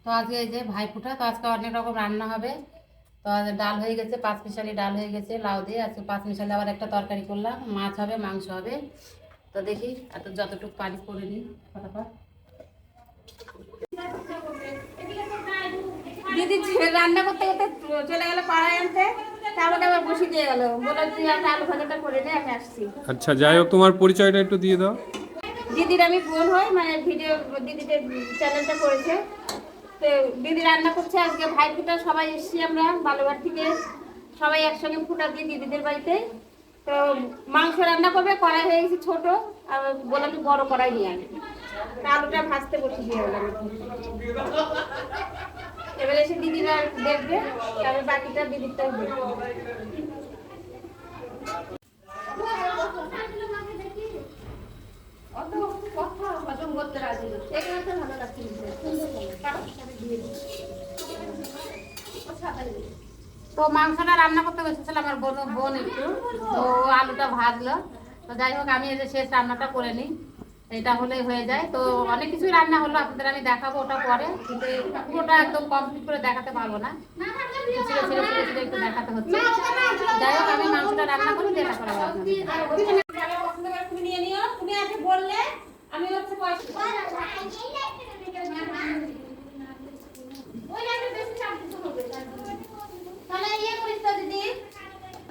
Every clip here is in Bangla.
তো আজকে এই যে ভাইফোঁটা, তো আজকে অনেক রকম রান্না হবে। তো ডাল হয়ে গেছে, পাঁচমিশালি ডাল হয়ে গেছে লাউ দিয়ে। আজকে পাঁচমিশালি আবার একটা তরকারি করলাম, মাছ হবে, মাংস হবে। তো দেখি এত যতটুকু পারি করে নিই ফটাফট। দিদি রান্না করতে করতে চলে গেল পাড়ায় আনতে, তারপরে আবার বসে দিয়ে গেল, বলে তুই একটা আলু ভাজাটা করে নে, আমি আসছি। আচ্ছা, যাই হোক, তোমার পরিচয়টা একটু দিয়ে দাও। দিদির আমি বোন হই, মানে ভিডিও দিদিদের চ্যানেলটা করেছে। তো দিদি রান্না করছে আজকে ভাইফোঁটা, সবাই এসছি আমরা বালুঘাট থেকে, সবাই একসঙ্গে ফোঁটা দিই দিদিদের বাড়িতে। তো মাংস রান্না করবে, কড়াই হয়ে গেছে ছোট, আর বললাম আমি বড় কড়াই নিয়ে আনি। আলুটা ভাজতে বসে দিয়ে গেলাম। এবারে এসে দিদিরা দেখবে, তারপর বাকিটা দিদিরটাও দেখবে। তো মাংসটা রান্না করতে বসেছিলাম আমার বোন একটু, তো আলুটা ভাজলো। তো যাই হোক, আমি এই যে শেষ রান্নাটা করে নিই, এটা হলেই হয়ে যায়। তো অনেক কিছুই রান্না হলো, আপনাদের আমি দেখাবো ওটা পরে, কিন্তু পুরোটা একদম কমপ্লিট করে দেখাতে পারবো না, ছিঁড়ে ছিঁড়ে ছিঁড়ে ছিঁড়ে একটু দেখাতে হচ্ছে। যাই হোক, আমি মাংসটা রান্না করি, যেটা করা হবে তুমি নিয়ে নিও, তুমি আজকে বললে আমি হচ্ছে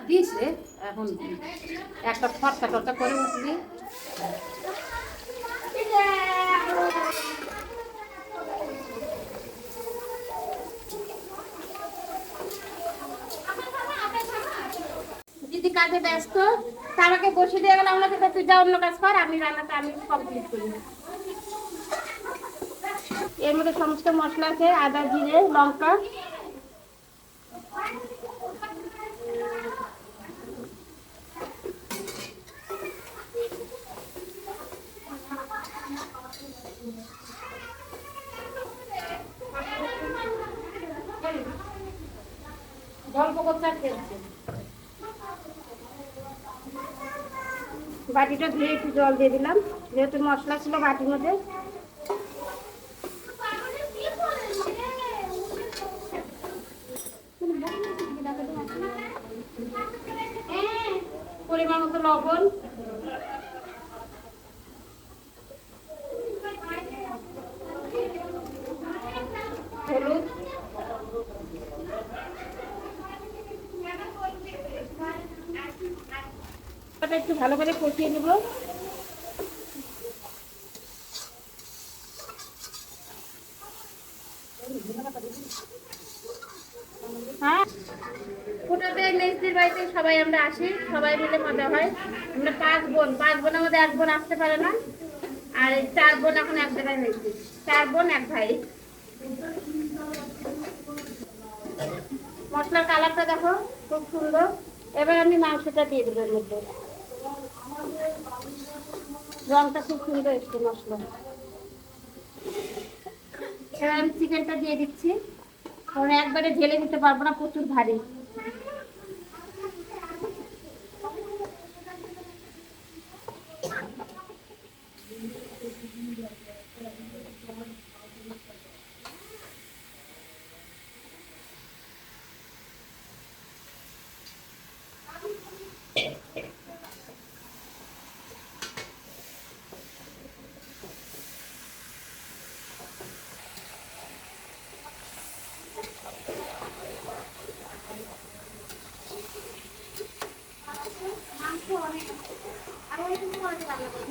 দিস রে, এখন একটা খরচা টরচা করে উঠবি। দিদি কাজে ব্যস্ত, আমাকে বসে দিয়ে গেল, আমাকে তুই যা অন্য কাজ কর, আমি রান্নাটা আমি কমপ্লিট করি। এর মধ্যে সমস্ত মশলা আছে, আদা, জিরে, লঙ্কা। গল্প করতে খেলছে। বাটিটা ধুয়ে একটু জল দিয়ে দিলাম, যেহেতু মশলা ছিল বাটির মধ্যে। পরিমাণ মতো লবণ, হলুদ, একটু একটু ভালো করে কষিয়ে নেব। হ্যাঁ, ফুটাতে মেজদির বাড়িতে সবাই আমরা আসি, সবাই মিলে মজা হয়। আমরা 5 বোন, 5 বোনের মধ্যে 1 বোন আসতে পারে না, আর এই 4 বোন এখন এক জায়গায় হয়েছে। 4 বোন 1 ভাই। মশলার কালারটা দেখো খুব সুন্দর। এবার আমি মাংসটা দিয়ে দেবো এর মধ্যে। রংটা খুব সুন্দর এসছে মশলা। এবার আমি চিকেনটা দিয়ে দিচ্ছি, কারণ একবারে ঢেলে দিতে পারবো না, প্রচুর ভারী।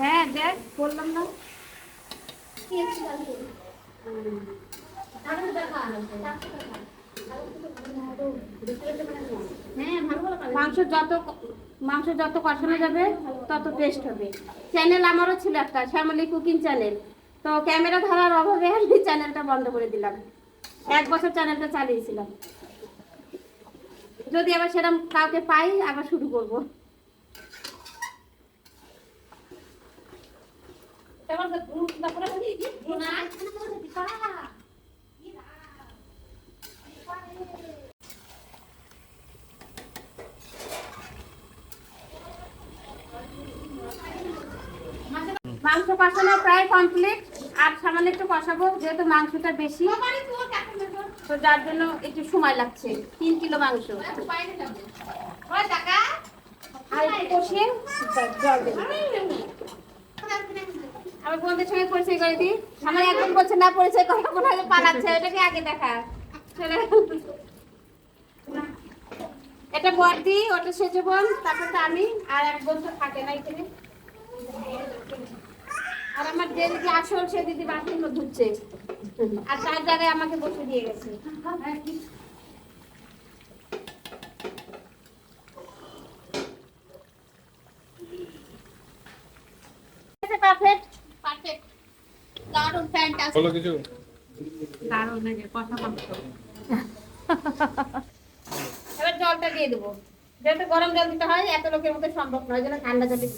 হ্যাঁ দেখ, বললাম না। মাংস যত কষানো যাবে তত টেস্ট হবে। চ্যানেল আমারও ছিল একটা, শ্যামলী কুকিং চ্যানেল। তো ক্যামেরা ধরার অভাবে আমি চ্যানেলটা বন্ধ করে দিলাম। 1 বছর চ্যানেলটা চালিয়েছিলাম। যদি আবার সেরকম কাউকে পাই আবার শুরু করবো। মাংস কষানো প্রায় কমপ্লিট, আর সামান্য একটু কষাবো, যেহেতু মাংসটা বেশি তো যার জন্য একটু সময় লাগছে। 3 কিলো মাংস। আর একটু কষিয়ে জল দেবো। আমার বন্ধুদের সঙ্গে পরিচয় করে দিই। আমার একজন বলছে না পরিচয় করা, মনে হয় পালাচ্ছে, ওটাকে আগে দেখা। চলে এটা বর্দি, ওটা সেজে বোন, তারপর আমি, আর এক বন্ধু থাকে না এখানে। আর আমার যে দিদি আসল সে দিদি বাথরুম ধুচ্ছে, আর তার জায়গায় আমাকে বসে দিয়ে গেছে। পারফেক্ট পারফেক্ট, দারুণ, ফ্যান্টাস্টিক। বলো কিছু। দারুণ লাগে কথা মাংস। এবার জলটা দিয়ে দেবো, যেহেতু গরম জল দিতে হয়, এত লোকের মধ্যে সম্ভব নয়, যেন ঠান্ডা জলে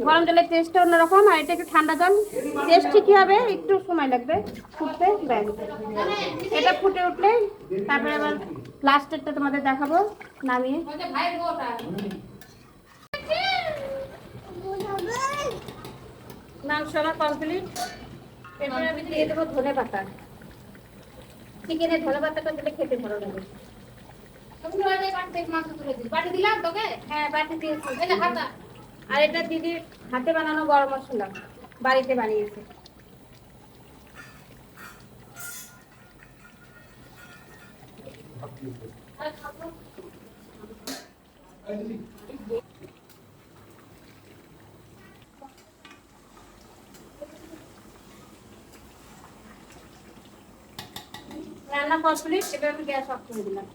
গরম জলের টেস্টটা অন্যরকম, আর এটা একটু ঠান্ডা জল। টেস্ট ঠিকই হবে, একটু সময় লাগবে ফুটতে। ব্যাস, এটা ফুটে উঠলে তারপরে আবার লাস্টেরটা তোমাদের দেখাবো নামিয়ে। মাংস আমার কমপ্লিট। এরপরে আমি দিয়ে দেবো ধনে পাতা। চিকেনের ধনে পাতাটা দিলে খেতে ভালো লাগে। বাটি দিলাম তোকে। হ্যাঁ, বাটি দিয়েছি। এটা হাতা। আর এটা দিদির হাতে বানানো গরম মশলা, বাড়িতে বানিয়েছে। রান্না কমপ্লিট, এবার আমি গ্যাস অফ করে দিলাম।